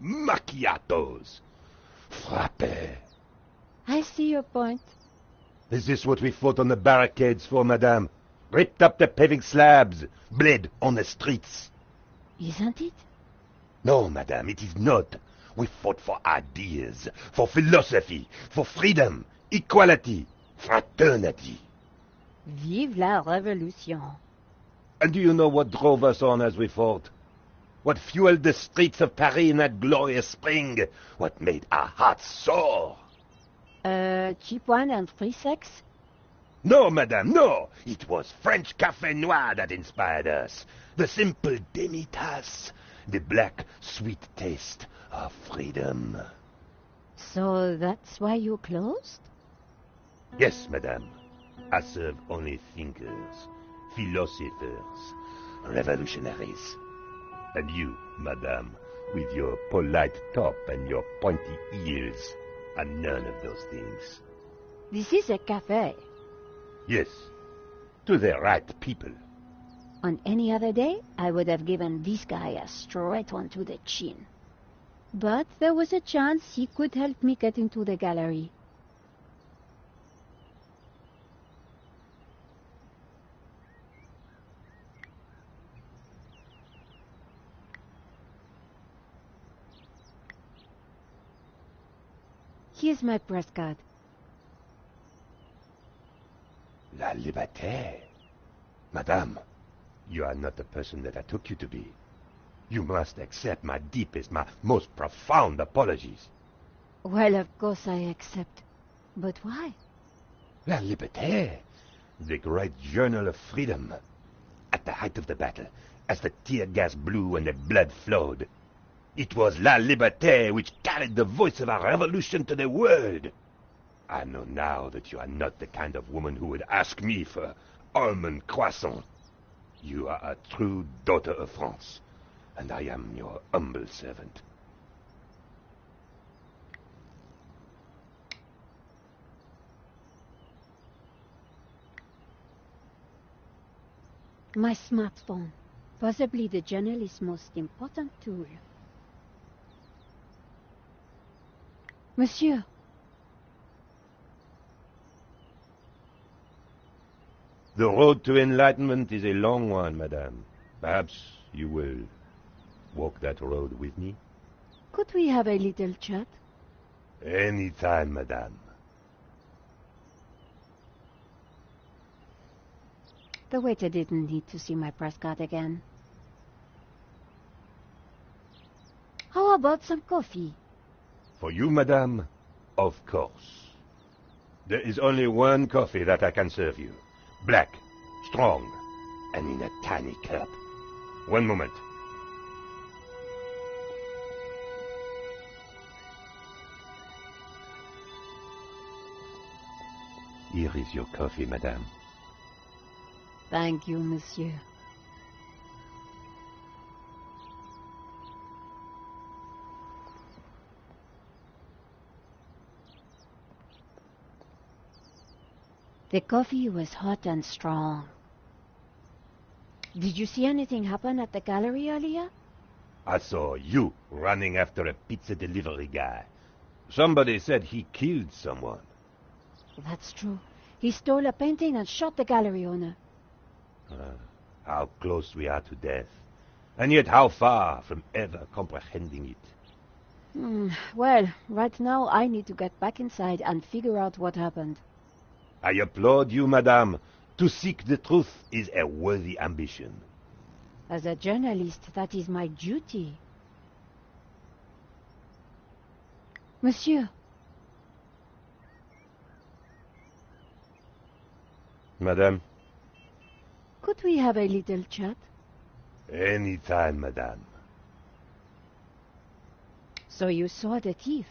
Macchiatos. Frappe. I see your point. Is this what we fought on the barricades for, madame? Ripped up the paving slabs, bled on the streets. Isn't it? No, madame, it is not. We fought for ideas, for philosophy, for freedom, equality, fraternity. Vive la révolution. And do you know what drove us on as we fought? What fueled the streets of Paris in that glorious spring? What made our hearts soar? Cheap wine and free sex? No, madame, no! It was French café noir that inspired us. The simple demi-tasse. The black, sweet taste of freedom. So that's why you closed? Yes, madame. I serve only thinkers, philosophers, revolutionaries. And you, madame, with your polite top and your pointy ears, are none of those things. This is a cafe. Yes, to the right people. On any other day, I would have given this guy a straight one to the chin. But there was a chance he could help me get into the gallery. Here's my press card. La liberté. Madame, you are not the person that I took you to be. You must accept my deepest, my most profound apologies. Well, of course I accept. But why? La liberté, the great journal of freedom. At the height of the battle, as the tear gas blew and the blood flowed, it was La Liberté which carried the voice of our revolution to the world. I know now that you are not the kind of woman who would ask me for almond croissant. You are a true daughter of France, and I am your humble servant. My smartphone. Possibly the journalist's most important tool. Monsieur. The road to enlightenment is a long one, madame. Perhaps you will walk that road with me? Could we have a little chat? Any time, madame. The waiter didn't need to see my press card again. How about some coffee? For you, madame, of course. There is only one coffee that I can serve you. Black, strong, and in a tiny cup. One moment. Here is your coffee, madame. Thank you, monsieur. The coffee was hot and strong. Did you see anything happen at the gallery earlier? I saw you running after a pizza delivery guy. Somebody said he killed someone. That's true. He stole a painting and shot the gallery owner. How close we are to death, and yet how far from ever comprehending it. Well, right now I need to get back inside and figure out what happened. I applaud you, madame. To seek the truth is a worthy ambition. As a journalist, that is my duty. Monsieur. Madame? Could we have a little chat? Any time, madame. So you saw the thief?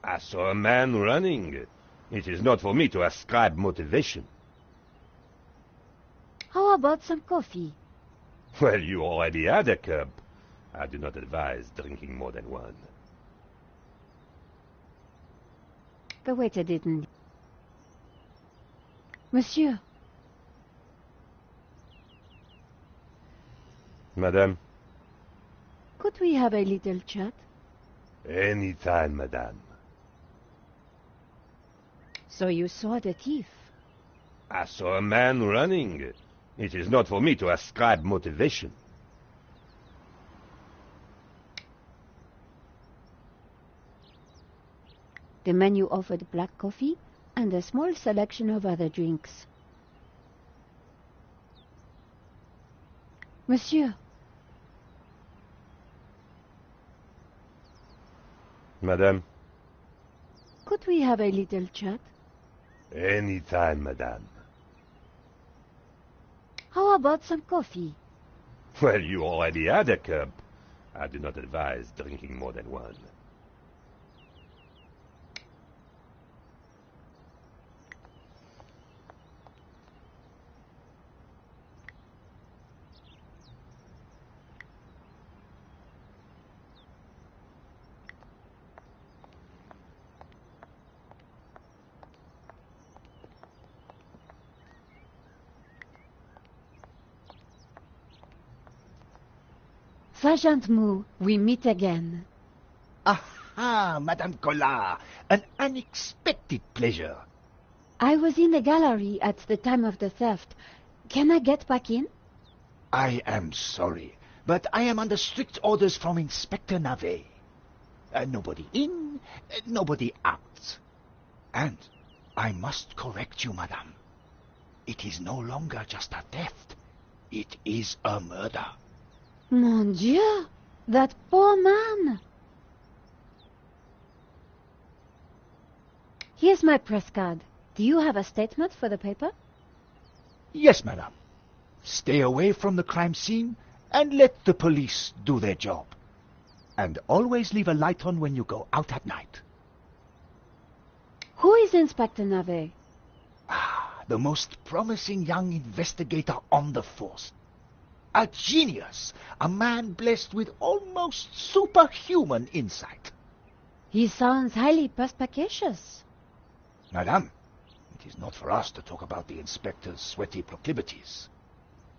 I saw a man running. It is not for me to ascribe motivation. How about some coffee? Well, you already had a cup. I do not advise drinking more than one. The waiter didn't. Monsieur. Madame? Could we have a little chat? Any time, madame. So you saw the thief? I saw a man running. It is not for me to ascribe motivation. The menu offered black coffee and a small selection of other drinks. Monsieur. Madame? Could we have a little chat? Any time, madame. How about some coffee? Well, you already had a cup. I do not advise drinking more than one. Sergeant Mou, we meet again. Aha, Madame Collard, an unexpected pleasure. I was in the gallery at the time of the theft. Can I get back in? I am sorry, but I am under strict orders from Inspector Navet. Nobody in, nobody out. And I must correct you, Madame. It is no longer just a theft. It is a murder. Mon Dieu! That poor man! Here's my press card. Do you have a statement for the paper? Yes, Madame. Stay away from the crime scene and let the police do their job. And always leave a light on when you go out at night. Who is Inspector Navet? The most promising young investigator on the force. A genius, a man blessed with almost superhuman insight. He sounds highly perspicacious. Madame, it is not for us to talk about the inspector's sweaty proclivities.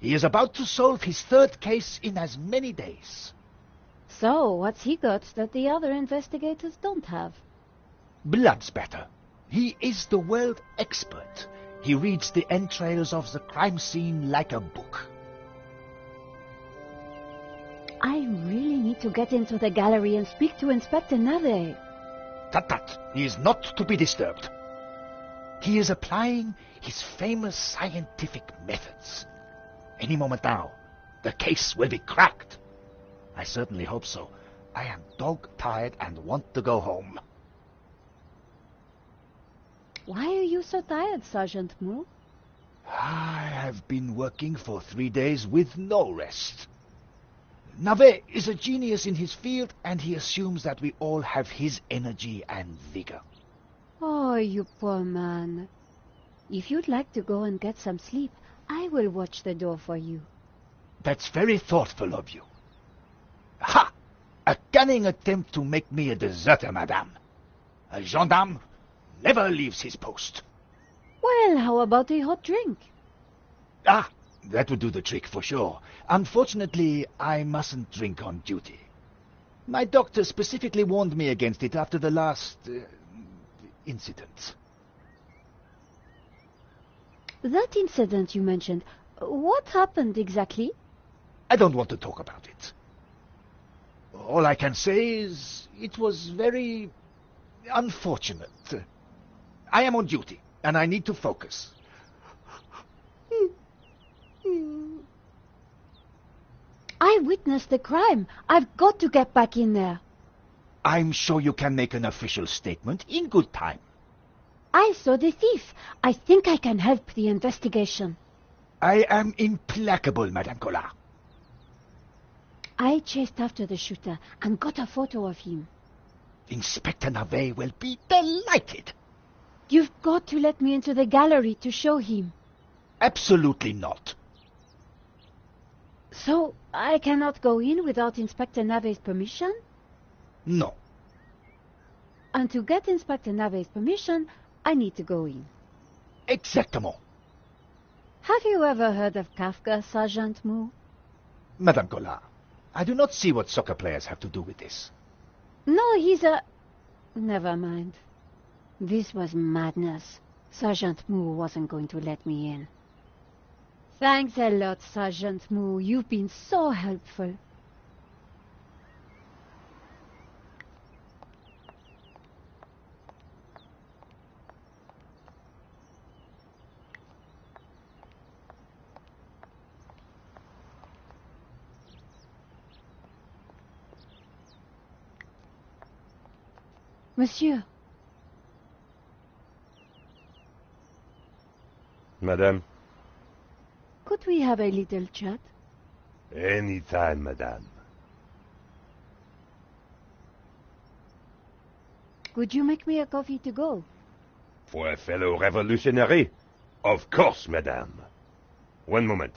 He is about to solve his third case in as many days. So, what's he got that the other investigators don't have? Blood spatter. He is the world expert. He reads the entrails of the crime scene like a book. I really need to get into the gallery and speak to Inspector Navet. Tut. He is not to be disturbed. He is applying his famous scientific methods. Any moment now, the case will be cracked. I certainly hope so. I am dog-tired and want to go home. Why are you so tired, Sergeant Mou? I have been working for 3 days with no rest. Navet is a genius in his field, and he assumes that we all have his energy and vigor. Oh, you poor man. If you'd like to go and get some sleep, I will watch the door for you. That's very thoughtful of you. Ha! A cunning attempt to make me a deserter, madame. A gendarme never leaves his post. Well, how about a hot drink? That would do the trick for sure. Unfortunately, I mustn't drink on duty. My doctor specifically warned me against it after the last incident. That incident you mentioned, what happened exactly? I don't want to talk about it. All I can say is it was very unfortunate. I am on duty, and I need to focus. I witnessed the crime. I've got to get back in there. I'm sure you can make an official statement in good time. I saw the thief. I think I can help the investigation. I am implacable, Madame Collard. I chased after the shooter and got a photo of him. Inspector Navet will be delighted. You've got to let me into the gallery to show him. Absolutely not. So, I cannot go in without Inspector Navet's permission? No. And to get Inspector Navet's permission, I need to go in. Exactement. Have you ever heard of Kafka, Sergeant Mou? Madame Collard, I do not see what soccer players have to do with this. No, he's a... Never mind. This was madness. Sergeant Moo wasn't going to let me in. Thanks a lot, Sergeant Moo. You've been so helpful. Monsieur. Madame? Could we have a little chat? Any time, madame. Could you make me a coffee to go? For a fellow revolutionary? Of course, madame. One moment.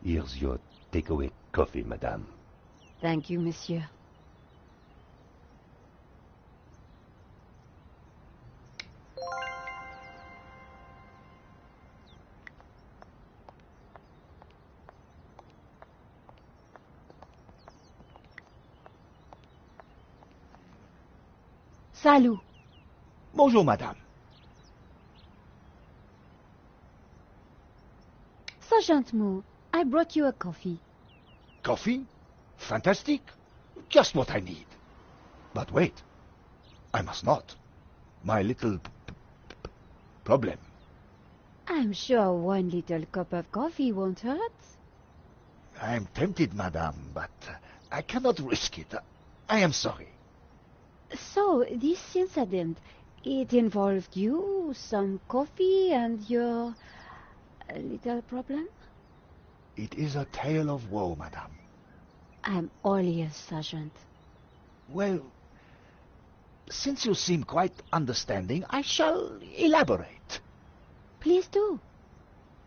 Here's your takeaway coffee, madame. Thank you, monsieur. Salut. Bonjour, madame. Sergeant Moo, I brought you a coffee. Coffee? Fantastic. Just what I need. But wait. I must not. My little problem. I'm sure one little cup of coffee won't hurt. I am tempted, madame, but I cannot risk it. I am sorry. So, this incident, it involved you, some coffee, and your little problem? It is a tale of woe, madame. I'm all ears, Sergeant. Well, since you seem quite understanding, I shall elaborate. Please do.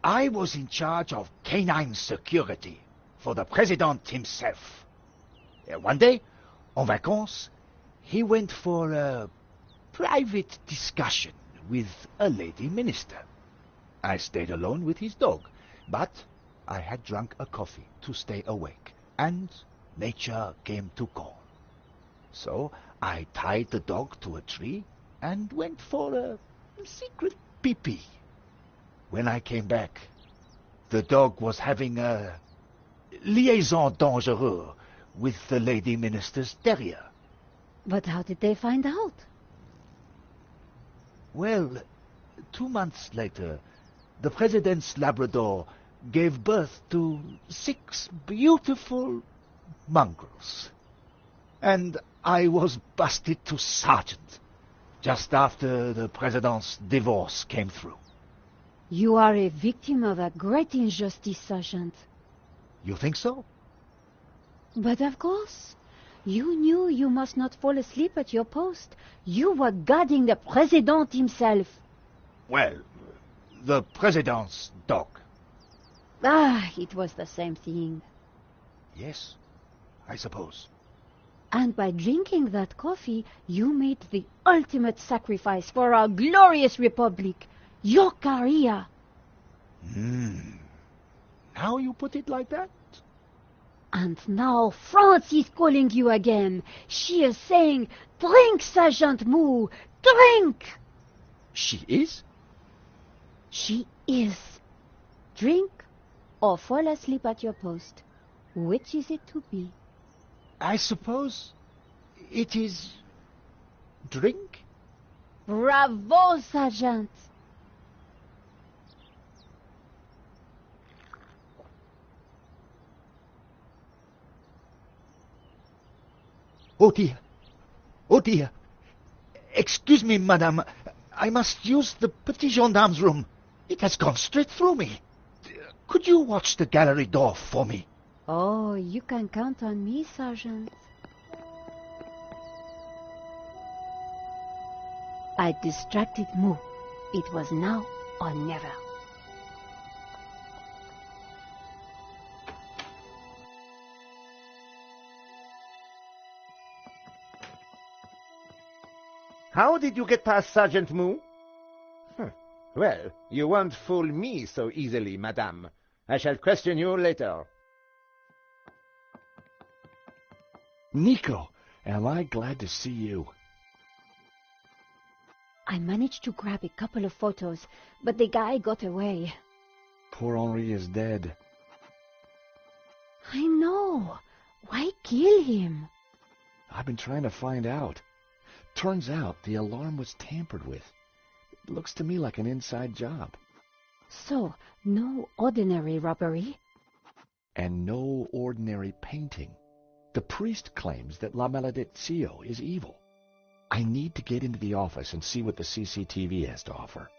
I was in charge of canine security for the President himself. One day, en vacances, he went for a private discussion with a lady minister. I stayed alone with his dog, but I had drunk a coffee to stay awake, and nature came to call. So I tied the dog to a tree and went for a secret pee-pee. When I came back, the dog was having a liaison dangereuse with the lady minister's terrier. But how did they find out? Well, 2 months later, the President's Labrador gave birth to 6 beautiful mongrels. And I was busted to sergeant just after the President's divorce came through. You are a victim of a great injustice, Sergeant. You think so? But of course, you knew you must not fall asleep at your post. You were guarding the President himself. Well, the President's dog. Ah, it was the same thing. Yes, I suppose. And by drinking that coffee, you made the ultimate sacrifice for our glorious republic, your career. Now you put it like that? And now France is calling you again. She is saying, drink, Sergeant Moo, drink! She is? She is. Drink or fall asleep at your post. Which is it to be? I suppose it is drink? Bravo, Sergeant! Oh dear. Oh dear. Excuse me, madame. I must use the petit gendarme's room. It has gone straight through me. Could you watch the gallery door for me? Oh, you can count on me, Sergeant. I distracted Moo. It was now or never. How did you get past Sergeant Moo? Well, you won't fool me so easily, madame. I shall question you later. Nico, am I glad to see you. I managed to grab a couple of photos, but the guy got away. Poor Henri is dead. I know. Why kill him? I've been trying to find out. Turns out the alarm was tampered with. It looks to me like an inside job. So, no ordinary robbery? And no ordinary painting. The priest claims that La Maledizio is evil. I need to get into the office and see what the CCTV has to offer.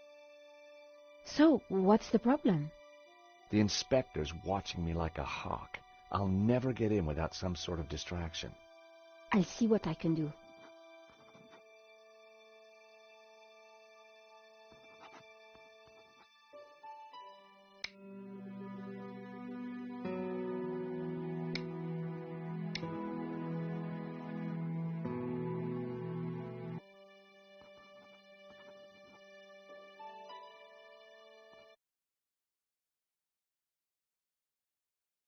So, what's the problem? The inspector's watching me like a hawk. I'll never get in without some sort of distraction. I'll see what I can do.